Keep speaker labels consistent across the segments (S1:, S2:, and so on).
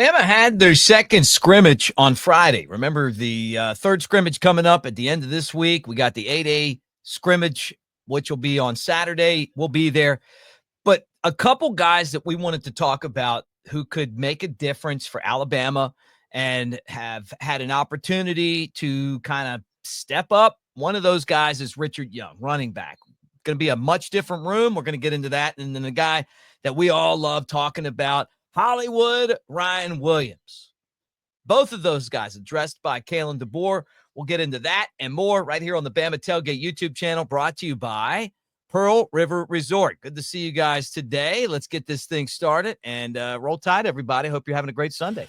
S1: Bama had their second scrimmage on Friday. Remember the third scrimmage coming up at the end of this week. We got the 8A scrimmage, which will be on Saturday. We'll be there. But a couple guys that we wanted to talk about who could make a difference for Alabama and have had an opportunity to kind of step up. One of those guys is Richard Young, running back. Going to be a much different room. We're going to get into that. And then the guy that we all love talking about, Hollywood Ryan Williams. Both of those guys addressed by Kalen DeBoer. We'll get into that and more right here on the Bama Tailgate YouTube channel, brought to you by Pearl River Resort. Good to see you guys today. Let's get this thing started and roll tide, everybody. Hope you're having a great Sunday.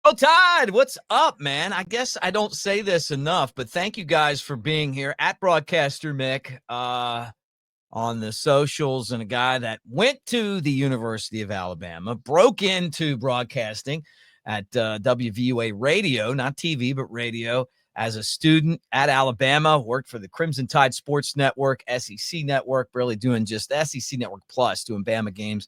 S1: Oh, Todd, what's up, man? I guess I don't say this enough, but thank you guys for being here at Broadcaster Mick on the socials, and a guy that went to the University of Alabama, broke into broadcasting at WVUA radio, not TV, but radio, as a student at Alabama, worked for the Crimson Tide Sports Network, SEC Network, really doing just SEC Network Plus, doing Bama games.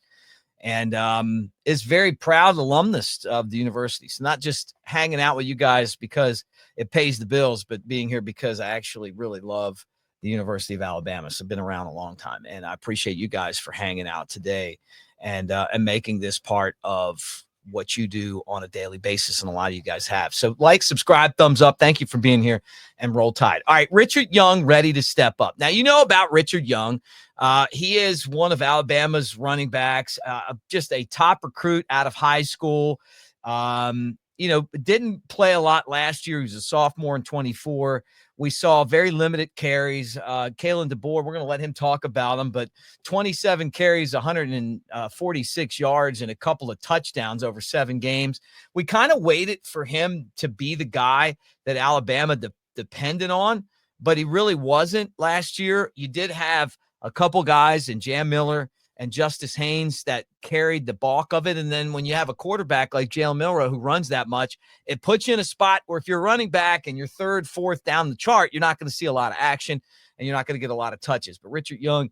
S1: And is very proud alumnus of the university. So not just hanging out with you guys because it pays the bills, but being here because I actually really love the University of Alabama. So I've been around a long time, and I appreciate you guys for hanging out today and making this part of what you do on a daily basis, and a lot of you guys have. So like, subscribe, thumbs up. Thank you for being here, and roll tide. All right, Richard Young ready to step up. Now, you know about Richard Young. He is one of Alabama's running backs, just a top recruit out of high school. Didn't play a lot last year. He was a sophomore in 24. We saw very limited carries. Kalen DeBoer, we're going to let him talk about him, but 27 carries, 146 yards, and a couple of touchdowns over 7 games. We kind of waited for him to be the guy that Alabama depended on, but he really wasn't last year. You did have a couple guys in Jam Miller and Justice Haynes that carried the bulk of it. And then when you have a quarterback like Jalen Milroe who runs that much, it puts you in a spot where if you're running back and you're third, fourth down the chart, you're not going to see a lot of action and you're not going to get a lot of touches. But Richard Young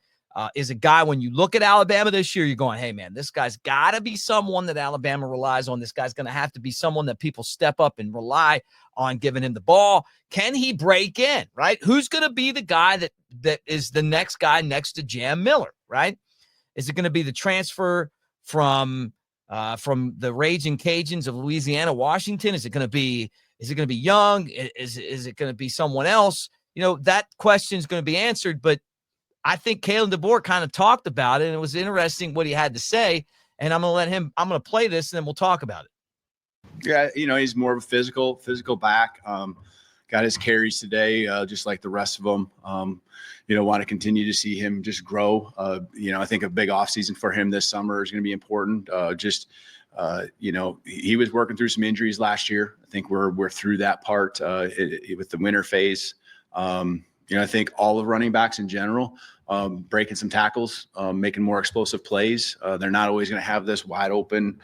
S1: is a guy, when you look at Alabama this year, you're going, hey, man, this guy's got to be someone that Alabama relies on. This guy's going to have to be someone that people step up and rely on giving him the ball. Can he break in, right? Who's going to be the guy that is the next guy next to Jam Miller, right? Is it going to be the transfer from the Raging Cajuns of Louisiana, Washington? Is it going to be Young? Is it going to be someone else? You know, that question is going to be answered, but I think Kalen DeBoer kind of talked about it, and it was interesting what he had to say. And I'm going to play this, and then we'll talk about it.
S2: Yeah, he's more of a physical back. Got his carries today, just like the rest of them. Want to continue to see him just grow. I think a big offseason for him this summer is going to be important. He was working through some injuries last year. I think we're through that part with the winter phase. I think all of running backs in general, breaking some tackles, making more explosive plays. They're not always going to have this wide open,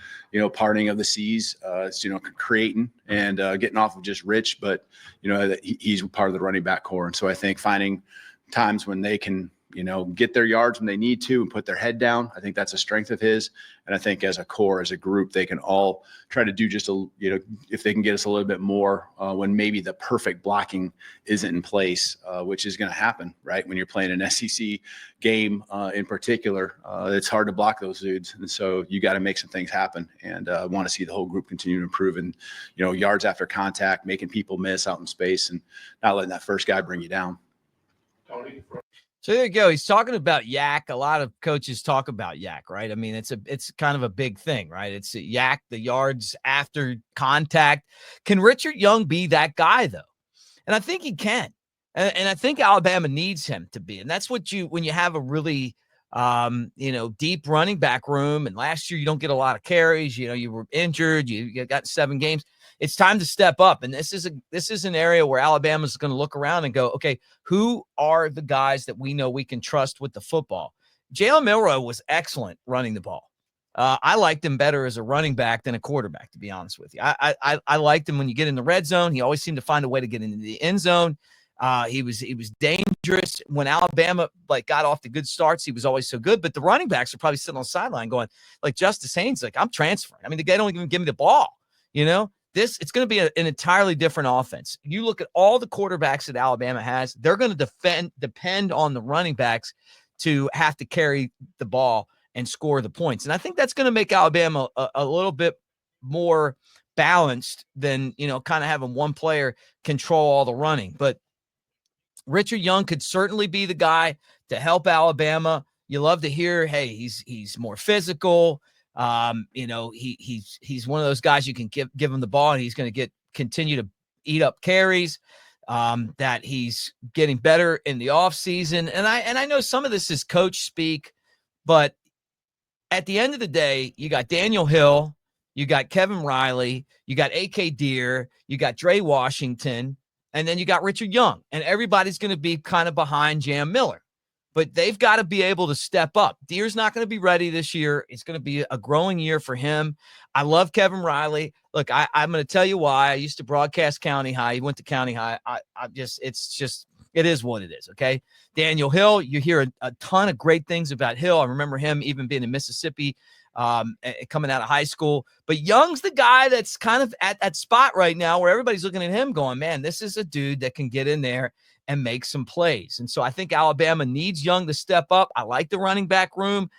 S2: parting of the seas. It's, creating and getting off of just Rich, but, he's part of the running back core. And so I think finding times when they can, get their yards when they need to and put their head down. I think that's a strength of his. And I think as a core, as a group, they can all try to do just if they can get us a little bit more when maybe the perfect blocking isn't in place, which is going to happen, right? When you're playing an SEC game in particular, it's hard to block those dudes. And so you got to make some things happen, and want to see the whole group continue to improve and, yards after contact, making people miss out in space and not letting that first guy bring you down.
S1: So there you go. He's talking about yak. A lot of coaches talk about yak, right? I mean, it's kind of a big thing, right? It's yak, the yards after contact. Can Richard Young be that guy, though? And I think he can. And I think Alabama needs him to be. And that's what when you have a really, deep running back room. And last year you don't get a lot of carries. You were injured. You got 7 games. It's time to step up. And this is an area where Alabama is going to look around and go, okay, who are the guys that we know we can trust with the football? Jalen Milroe was excellent running the ball. I liked him better as a running back than a quarterback, to be honest with you. I liked him when you get in the red zone. He always seemed to find a way to get into the end zone. He was dangerous when Alabama got off the good starts. He was always so good, but the running backs are probably sitting on the sideline going like Justice Haynes, I'm transferring. I mean, the guy don't even give me the ball. It's going to be an entirely different offense. You look at all the quarterbacks that Alabama has; they're going to depend on the running backs to have to carry the ball and score the points. And I think that's going to make Alabama a little bit more balanced than kind of having one player control all the running. But Richard Young could certainly be the guy to help Alabama. You love to hear, hey, he's more physical. He's one of those guys you can give him the ball and he's going to continue to eat up carries. That he's getting better in the offseason. And I know some of this is coach speak, but at the end of the day, you got Daniel Hill, you got Kevin Riley, you got A.K. Deere, you got Dre Washington, and then you got Richard Young. And everybody's going to be kind of behind Jam Miller. But they've got to be able to step up. Deere's not going to be ready this year. It's going to be a growing year for him. I love Kevin Riley. Look, I'm going to tell you why. I used to broadcast County High. He went to County High. It is what it is, okay? Daniel Hill, you hear a ton of great things about Hill. I remember him even being in Mississippi coming out of high school. But Young's the guy that's kind of at that spot right now where everybody's looking at him going, man, this is a dude that can get in there and make some plays. And so I think Alabama needs Young to step up. I like the running back room.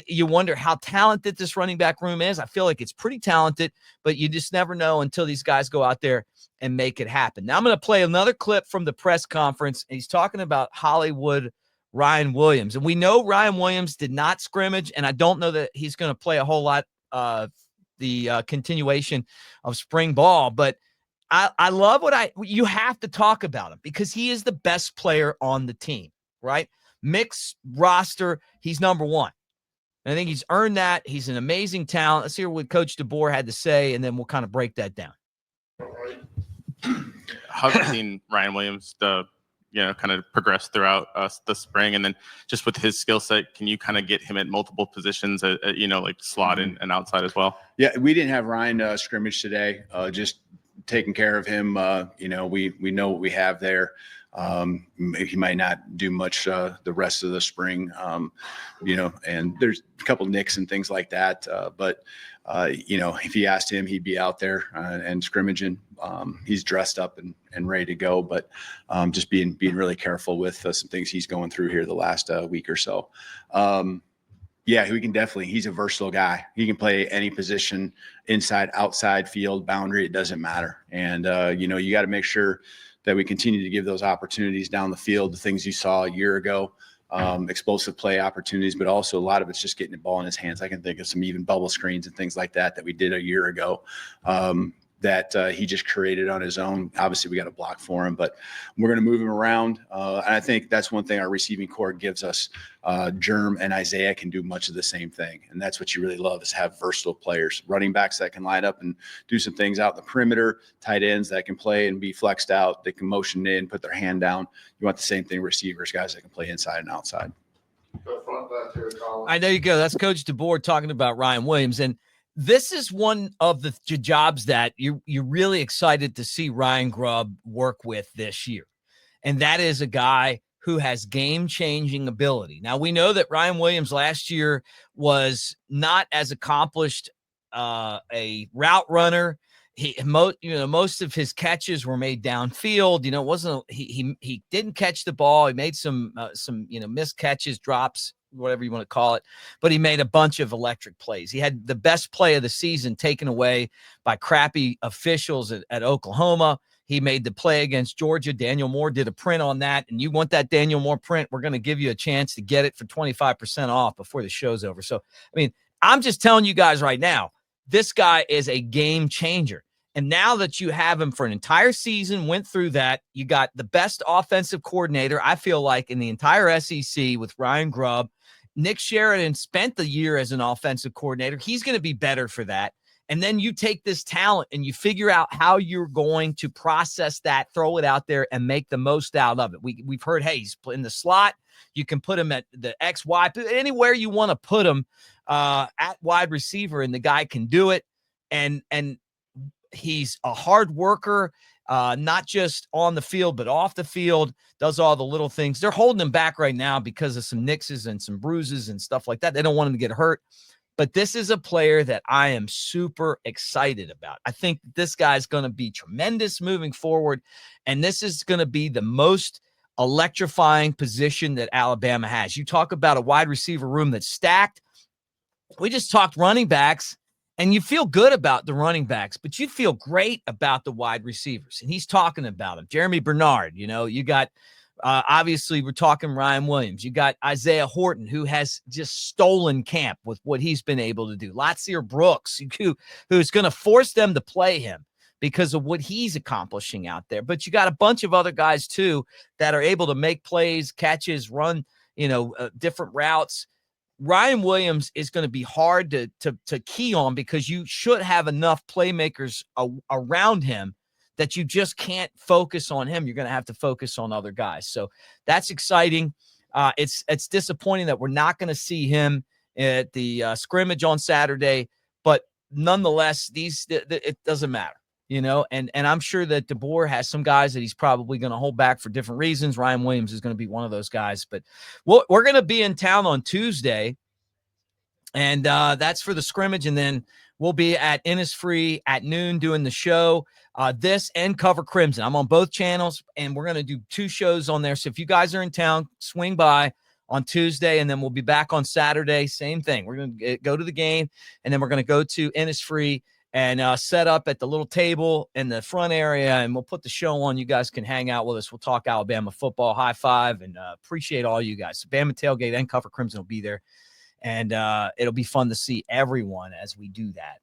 S1: You wonder how talented this running back room is. I feel like it's pretty talented, but you just never know until these guys go out there and make it happen. Now I'm going to play another clip from the press conference. He's talking about Hollywood Ryan Williams. And we know Ryan Williams did not scrimmage, and I don't know that he's going to play a whole lot the continuation of spring ball, but I love you have to talk about him because he is the best player on the team, right? Mixed roster, he's number one. And I think he's earned that. He's an amazing talent. Let's hear what Coach DeBoer had to say, and then we'll kind of break that down.
S3: How have you seen Ryan Williams kind of progress throughout the spring? And then just with his skill set, can you kind of get him at multiple positions, like slot in and outside as well?
S2: Yeah, we didn't have Ryan scrimmage today. Just taking care of him. We know what we have there. He might not do much the rest of the spring, and there's a couple nicks and things like that. But if you asked him, he'd be out there and scrimmaging. He's dressed up and ready to go, but just being really careful with some things he's going through here the last week or so. Yeah, he's a versatile guy. He can play any position, inside, outside, field, boundary, it doesn't matter. And, you got to make sure that we continue to give those opportunities down the field, the things you saw a year ago, explosive play opportunities, but also a lot of it's just getting the ball in his hands. I can think of some even bubble screens and things like that we did a year ago. That he just created on his own. Obviously, we got a block for him, but we're going to move him around. And I think that's one thing our receiving core gives us. Germ and Isaiah can do much of the same thing. And that's what you really love is have versatile players, running backs that can line up and do some things out in the perimeter, tight ends that can play and be flexed out. They can motion in, put their hand down. You want the same thing, receivers, guys that can play inside and outside.
S1: There you go. That's Coach DeBoer talking about Ryan Williams. And this is one of the jobs that you're really excited to see Ryan Grubb work with this year. And that is a guy who has game-changing ability. Now, we know that Ryan Williams last year was not as accomplished a route runner. Most of his catches were made downfield. It wasn't he didn't catch the ball. He made some missed catches, drops, whatever you want to call it, but he made a bunch of electric plays. He had the best play of the season taken away by crappy officials at Oklahoma. He made the play against Georgia. Daniel Moore did a print on that, and you want that Daniel Moore print, we're going to give you a chance to get it for 25% off before the show's over. So, I'm just telling you guys right now, this guy is a game changer. And now that you have him for an entire season, went through that, you got the best offensive coordinator, I feel like, in the entire SEC with Ryan Grubb. Nick Sheridan spent the year as an offensive coordinator. He's going to be better for that. And then you take this talent and you figure out how you're going to process that, throw it out there, and make the most out of it. We've heard, hey, he's in the slot. You can put him at the X, Y, anywhere you want to put him. at wide receiver, and the guy can do it. And he's a hard worker, not just on the field, but off the field, does all the little things. They're holding him back right now because of some nixes and some bruises and stuff like that. They don't want him to get hurt. But this is a player that I am super excited about. I think this guy's going to be tremendous moving forward, and this is going to be the most electrifying position that Alabama has. You talk about a wide receiver room that's stacked. We just talked running backs, and you feel good about the running backs, but you feel great about the wide receivers, and he's talking about them. Jeremy Bernard, you got obviously, we're talking Ryan Williams. You got Isaiah Horton, who has just stolen camp with what he's been able to do. Latsier Brooks, who's going to force them to play him because of what he's accomplishing out there. But you got a bunch of other guys, too, that are able to make plays, catches, run, different routes. Ryan Williams is going to be hard to key on because you should have enough playmakers around him that you just can't focus on him. You're going to have to focus on other guys. So that's exciting. It's disappointing that we're not going to see him at the scrimmage on Saturday, but nonetheless, it doesn't matter, and I'm sure that DeBoer has some guys that he's probably going to hold back for different reasons. Ryan Williams is going to be one of those guys, but we're going to be in town on Tuesday, and that's for the scrimmage. And then we'll be at Innisfree at noon doing the show. This and Cover Crimson. I'm on both channels, and we're going to do 2 shows on there. So if you guys are in town, swing by on Tuesday, and then we'll be back on Saturday. Same thing. We're going to go to the game, and then we're going to go to Innisfree and set up at the little table in the front area, and we'll put the show on. You guys can hang out with us. We'll talk Alabama football, high five, and appreciate all you guys. So Bama Tailgate and Cover Crimson will be there, and it'll be fun to see everyone as we do that.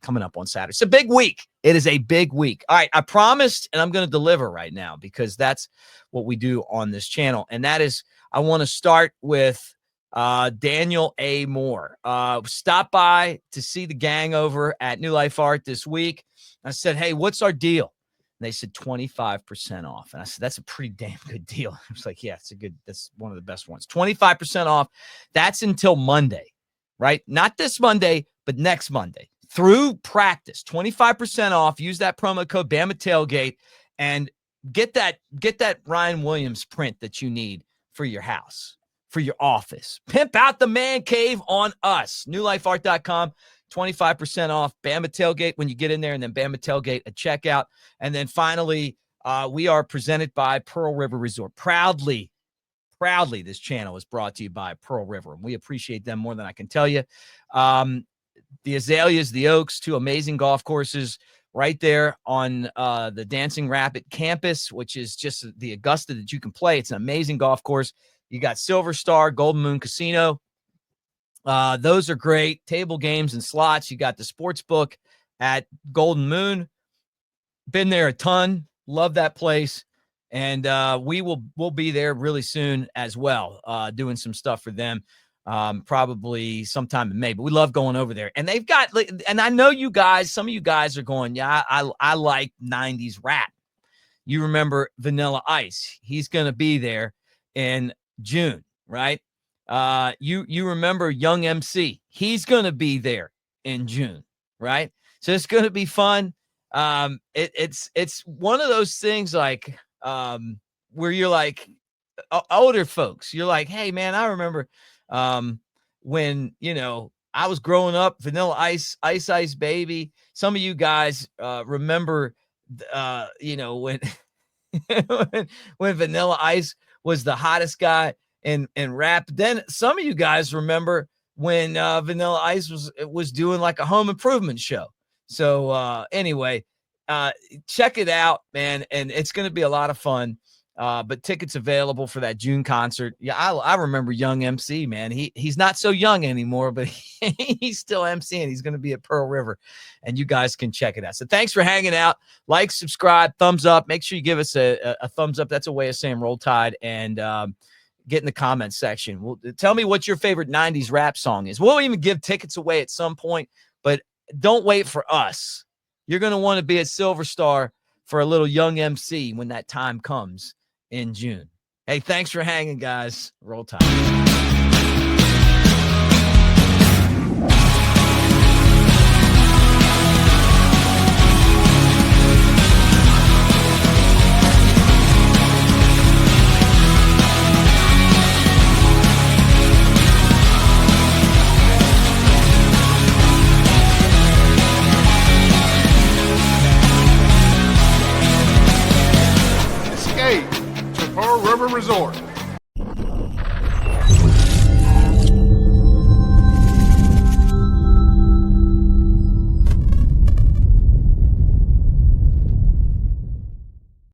S1: Coming up on Saturday. It's a big week. It is a big week. All right. I promised, and I'm going to deliver right now because that's what we do on this channel. And that is, I want to start with Daniel A. Moore. Stop by to see the gang over at New Life Art this week. I said, hey, what's our deal? And they said 25% off. And I said, that's a pretty damn good deal. I was like, yeah, that's one of the best ones. 25% off. That's until Monday, right? Not this Monday, but next Monday. Through practice, 25% off. Use that promo code Bama Tailgate and get that Ryan Williams print that you need for your house, for your office. Pimp out the man cave on us. NewLifeArt.com, 25% off. Bama Tailgate when you get in there, and then Bama Tailgate at checkout. And then finally, we are presented by Pearl River Resort. Proudly, this channel is brought to you by Pearl River, and we appreciate them more than I can tell you. The Azaleas, the Oaks, 2 amazing golf courses right there on the Dancing Rabbit campus, which is just the Augusta that you can play. It's an amazing golf course. You got Silver Star, Golden Moon Casino. Those are great. Table games and slots. You got the sports book at Golden Moon. Been there a ton. Love that place. And we'll be there really soon as well, doing some stuff for them. Probably sometime in May, but we love going over there. And they've got, and I know you guys, some of you guys are going, yeah, I like 90s rap. You remember Vanilla Ice. He's going to be there in June, right? You remember Young MC. He's going to be there in June, right? So it's going to be fun. It's one of those things like, where you're like older folks, you're like, hey man, I remember, when, I was growing up, Vanilla Ice Baby. Some of you guys, remember, when, when Vanilla Ice was the hottest guy in rap. Then some of you guys remember when, Vanilla Ice was doing like a home improvement show. So, anyway, check it out, man. And it's going to be a lot of fun. But tickets available for that June concert. Yeah, I remember Young MC, man. He's not so young anymore, but he's still MCing. He's going to be at Pearl River, and you guys can check it out. So thanks for hanging out. Like, subscribe, thumbs up. Make sure you give us a thumbs up. That's a way of saying Roll Tide. And get in the comments section. Tell me what your favorite 90s rap song is. We'll even give tickets away at some point, but don't wait for us. You're going to want to be at Silver Star for a little Young MC when that time comes in June. Hey, thanks for hanging, guys. Roll Tide.
S4: River Resort.